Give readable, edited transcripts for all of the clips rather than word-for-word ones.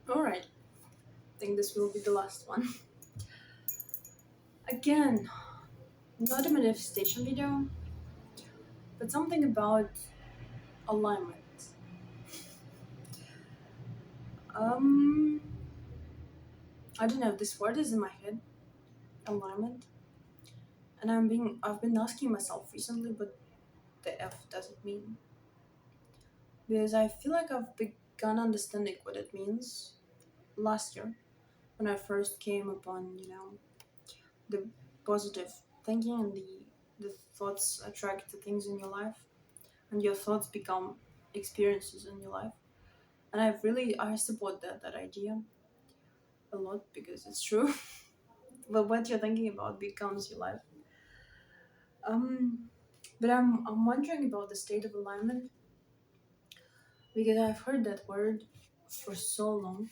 Alright, I think this will be the last one. Again, not a manifestation video, but something about alignment. Um, I don't know, this word is in my head, alignment. And I've been asking myself recently what the F does it mean? Because I feel like I've begun understanding what it means last year when I first came upon, the positive thinking and the thoughts attract the things in your life and your thoughts become experiences in your life. And I support that idea a lot because it's true. But what you're thinking about becomes your life. Um but I'm wondering about the state of alignment because I've heard that word for so long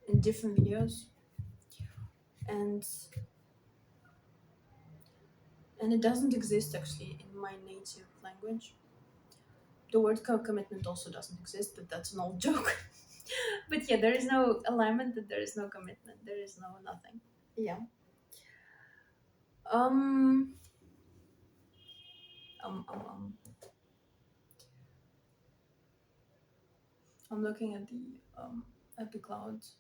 in different videos, and it doesn't exist actually in my native language. The word commitment also doesn't exist, but that's an old joke. But yeah, there is no alignment, that there is no commitment, there is no nothing. Yeah. Um, um, um, um I'm looking at the clouds,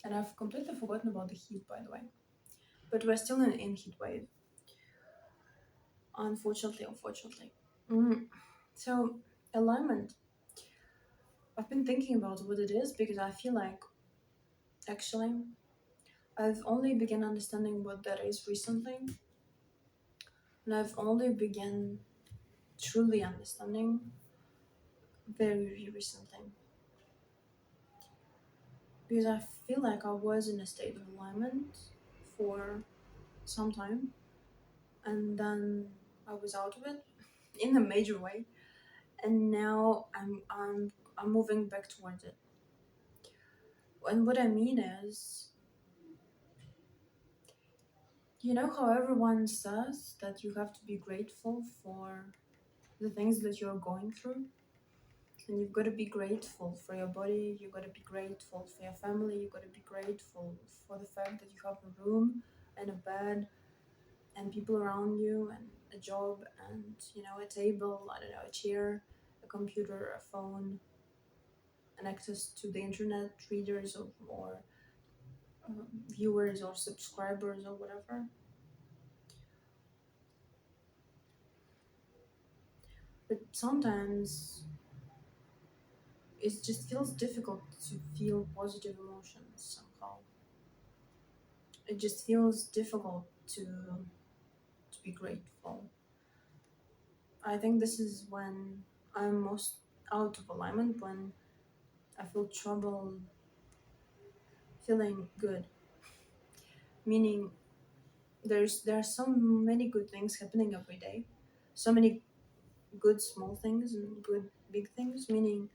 and I've completely forgotten about the heat, by the way. But we're still in heat wave, unfortunately. Mm. So alignment. I've been thinking about what it is because I feel like actually I've only begun understanding what that is recently, and I've only begun truly understanding very recently because I feel like I was in a state of alignment for some time, and then I was out of it in a major way, and now I'm moving back towards it. And what I mean is, how everyone says that you have to be grateful for the things that you're going through, and you've got to be grateful for your body, you've got to be grateful for your family, you've got to be grateful for the fact that you have a room and a bed and people around you and a job and a table, I don't know, a chair, a computer, a phone, and access to the internet, readers or viewers or subscribers or whatever. But sometimes it just feels difficult to feel positive emotions somehow. It just feels difficult to be grateful. I think this is when I'm most out of alignment, when I feel trouble feeling good. Meaning there are so many good things happening every day. So many good small things and good big things, meaning,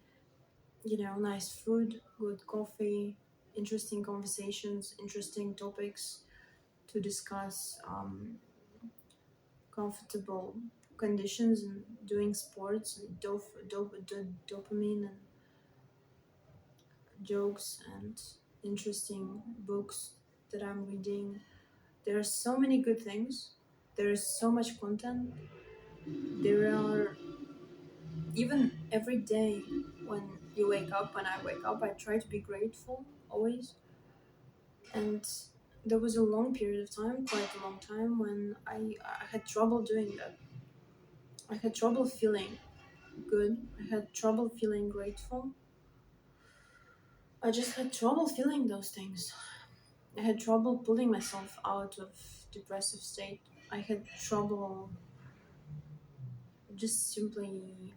nice food, good coffee, interesting conversations, interesting topics to discuss, comfortable conditions and doing sports and dopamine and jokes and interesting books that I'm reading. There are so many good things. There is so much content. There are even every day when you wake up, when I wake up, I try to be grateful always. And there was a long period of time, quite a long time, when I had trouble doing that. I had trouble feeling good. I had trouble feeling grateful. I just had trouble feeling those things. I had trouble pulling myself out of depressive state. I had trouble just simply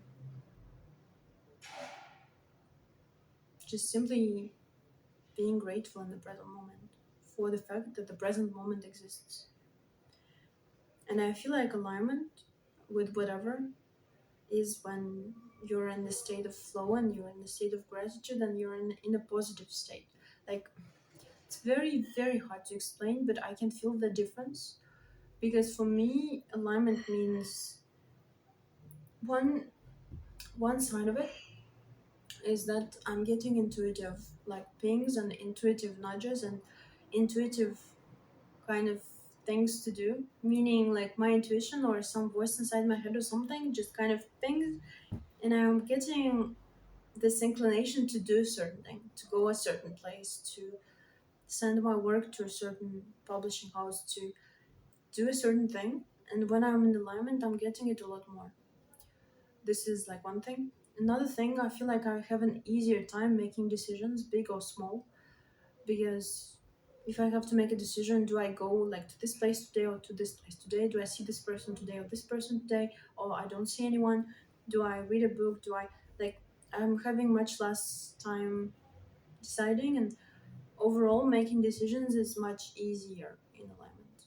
being grateful in the present moment for the fact that the present moment exists. And I feel like alignment with whatever is when you're in the state of flow and you're in the state of gratitude and you're in a positive state. Like, it's very hard to explain, but I can feel the difference because for me, alignment means one side of it is that I'm getting intuitive like pings and intuitive nudges and intuitive kind of things to do, meaning like my intuition or some voice inside my head or something just kind of pings, and I'm getting this inclination to do a certain thing, to go a certain place, to send my work to a certain publishing house, to do a certain thing. And when I'm in alignment, I'm getting it a lot more. This is like one thing. Another thing, I feel like I have an easier time making decisions, big or small, because if I have to make a decision, do I go like to this place today or to this place today? Do I see this person today or this person today? Or I don't see anyone? Do I read a book? Do I like? I'm having much less time deciding, and overall, making decisions is much easier in alignment.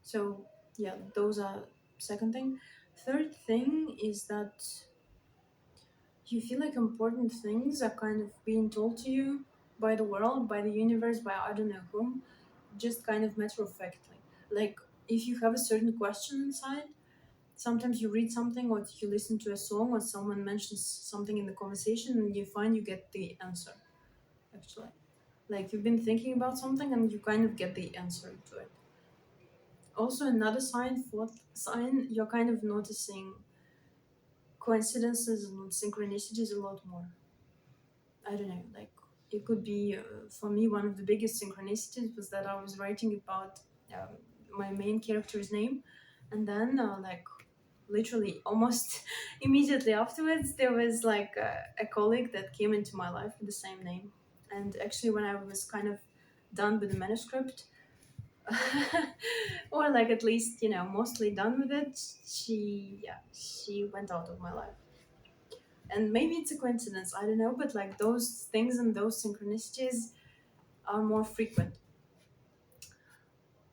So yeah, those are second thing. Third thing is that you feel like important things are kind of being told to you by the world, by the universe, by I don't know whom, just kind of matter of factly. Like if you have a certain question inside, sometimes you read something or you listen to a song or someone mentions something in the conversation and you find you get the answer actually. Like you've been thinking about something and you kind of get the answer to it. Also another sign, fourth sign, you're kind of noticing coincidences and synchronicities a lot more. I don't know, like it could be for me one of the biggest synchronicities was that I was writing about um, my main character's name, and then like literally almost immediately afterwards there was like a colleague that came into my life with the same name. And actually when I was kind of done with the manuscript, or like at least mostly done with it, she went out of my life. And maybe it's a coincidence, I don't know, but like those things and those synchronicities are more frequent.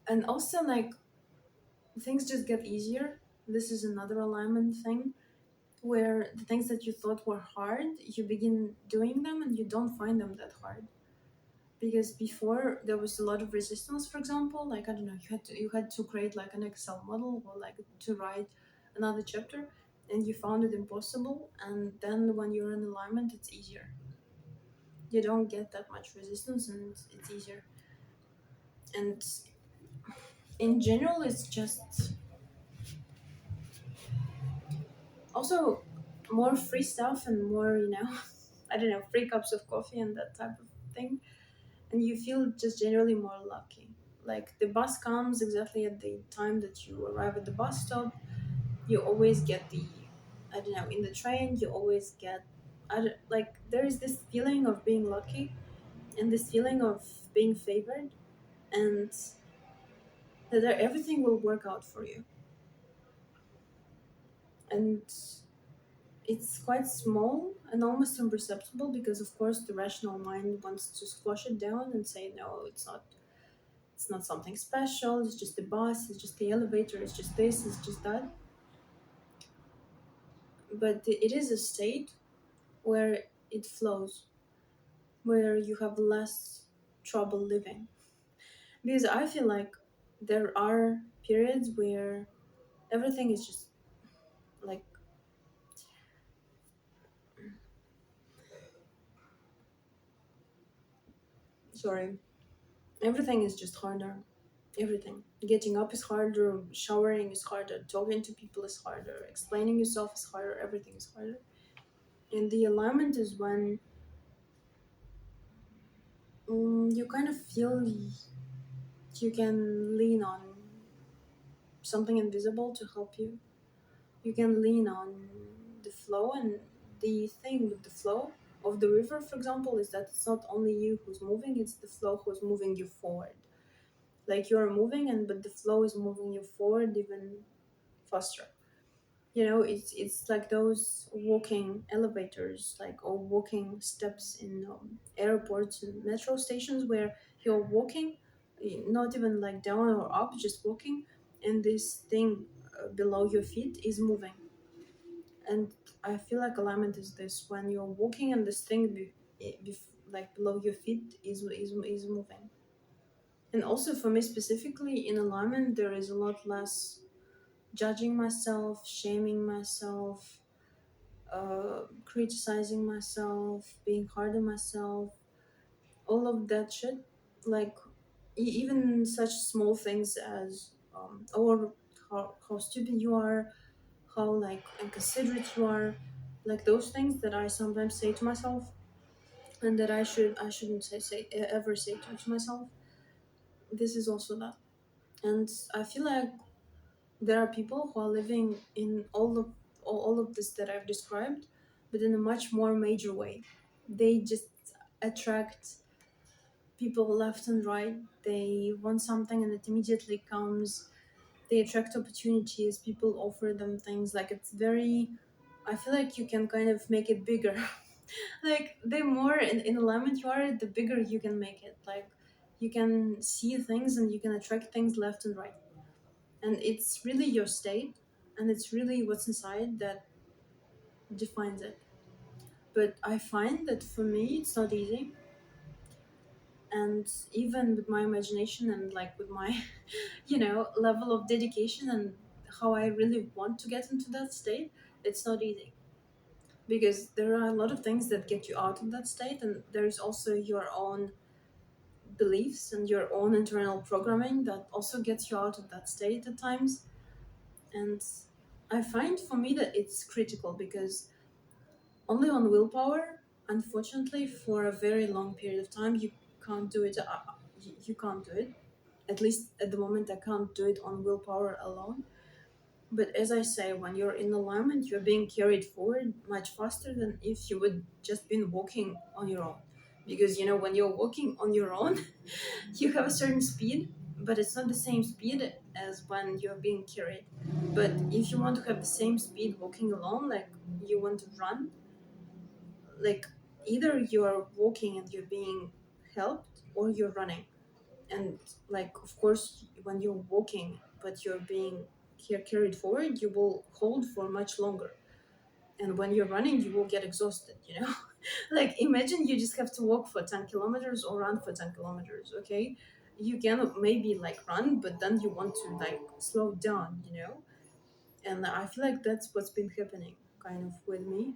And also like things just get easier. This is another alignment thing where the things that you thought were hard, you begin doing them and you don't find them that hard. Because before there was a lot of resistance, for example, like I don't know, you had to create like an Excel model or like to write another chapter, and you found it impossible. And then when you're in alignment, it's easier. You don't get that much resistance and it's easier. And in general it's just also more free stuff and more I don't know, free cups of coffee and that type of thing. And you feel just generally more lucky. Like the bus comes exactly at the time that you arrive at the bus stop. You always get the, I don't know, in the train you always get, like there is this feeling of being lucky and this feeling of being favored, and that everything will work out for you. And it's quite small and almost imperceptible because of course the rational mind wants to squash it down and say no, it's not something special, it's just the bus, it's just the elevator, it's just this, it's just that. But it is a state where it flows, where you have less trouble living. Because I feel like there are periods where everything is just like, sorry, everything is just harder. Everything. Getting up is harder, showering is harder, talking to people is harder, explaining yourself is harder, everything is harder. And the alignment is when you kind of feel you can lean on something invisible to help you. You can lean on the flow, and the thing with the flow of the river, for example, is that it's not only you who's moving, it's the flow who's moving you forward. Like you're moving, and but the flow is moving you forward even faster. It's like those walking elevators, like, or walking steps in airports and metro stations where you're walking, not even like down or up, just walking, and this thing below your feet is moving. And I feel like alignment is this: when you're walking and this thing like below your feet is moving. And also for me specifically in alignment, there is a lot less judging myself, shaming myself, criticizing myself, being hard on myself, all of that shit. Like even such small things as or how stupid you are, how like inconsiderate you are, like those things that I sometimes say to myself, and that I shouldn't say ever say to myself. This is also that, and I feel like there are people who are living in all of this that I've described, but in a much more major way. They just attract people left and right. They want something and it immediately comes. They attract opportunities. People offer them things. Like it's very. I feel like you can kind of make it bigger. Like the more in alignment you are, the bigger you can make it. Like you can see things and you can attract things left and right. And it's really your state and it's really what's inside that defines it. But I find that for me it's not easy, and even with my imagination and like with my level of dedication and how I really want to get into that state, it's not easy because there are a lot of things that get you out of that state, and there's also your own beliefs and your own internal programming that also gets you out of that state at times. And I find for me that it's critical because only on willpower, unfortunately, for a very long period of time, you can't do it. You can't do it. At least at the moment, I can't do it on willpower alone. But as I say, when you're in alignment, you're being carried forward much faster than if you would just been walking on your own. Because when you're walking on your own, you have a certain speed, but it's not the same speed as when you're being carried. But if you want to have the same speed walking alone, like you want to run, like either you're walking and you're being helped or you're running. And like of course when you're walking but you're being carried forward, you will hold for much longer, and when you're running you will get exhausted, like imagine you just have to walk for 10 kilometers or run for 10 kilometers. Okay, you can maybe like run, but then you want to like slow down, and I feel like that's what's been happening kind of with me,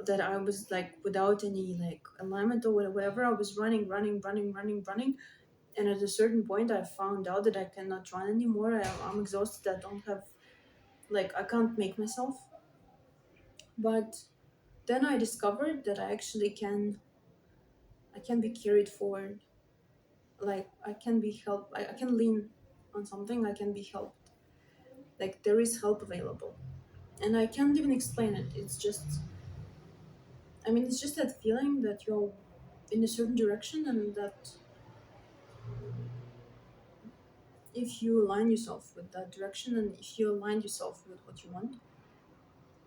that I was like without any like alignment or whatever. I was running, running, running, running, running, and at a certain point I found out that I cannot run anymore. I'm exhausted. I don't have, like, I can't make myself. But then I discovered that I can be carried forward. Like I can be helped. I can lean on something. I can be helped. Like there is help available, and I can't even explain it. It's just, I mean, it's just that feeling that you're in a certain direction, and that if you align yourself with that direction and if you align yourself with what you want,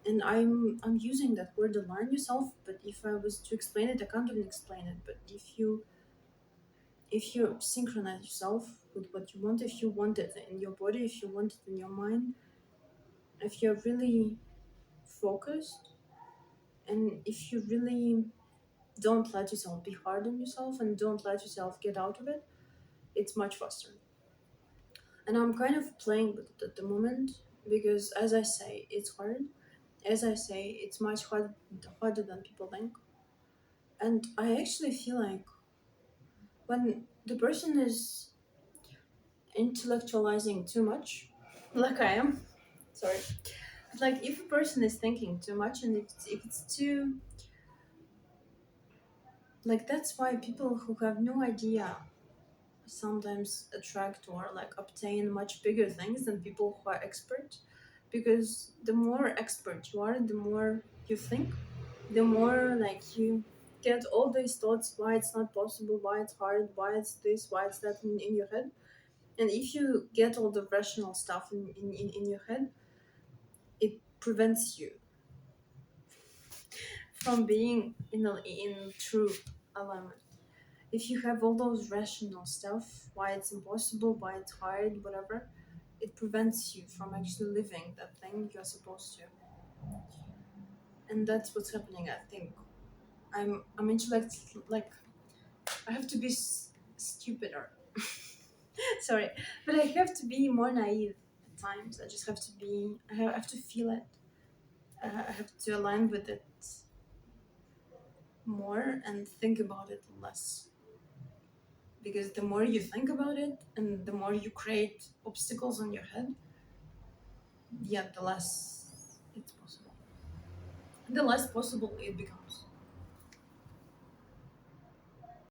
and I'm using that word align yourself, but if I was to explain it, I can't even explain it. But if you synchronize yourself with what you want, if you want it in your body, if you want it in your mind, if you're really focused, and if you really don't let yourself be hard on yourself and don't let yourself get out of it, it's much faster. And I'm kind of playing with it at the moment because, as I say, it's hard. As I say, it's much harder than people think. And I actually feel like when the person is intellectualizing too much, like I am, sorry, like if a person is thinking too much and if it's too, like that's why people who have no idea sometimes attract or like obtain much bigger things than people who are expert, because the more expert you are, the more you think, the more like you get all these thoughts why it's not possible, why it's hard, why it's this, why it's that in your head. And if you get all the rational stuff in your head, it prevents you from being in true alignment. If you have all those rational stuff, why it's impossible, why it's hard, whatever, it prevents you from actually living that thing you're supposed to. And that's what's happening, I think. I'm intellect, like I have to be stupider. Sorry, but I have to be more naive at times. I just have to be. I have to feel it. I have to align with it more and think about it less. Because the more you think about it and the more you create obstacles in your head, yeah, the less it's possible. The less possible it becomes.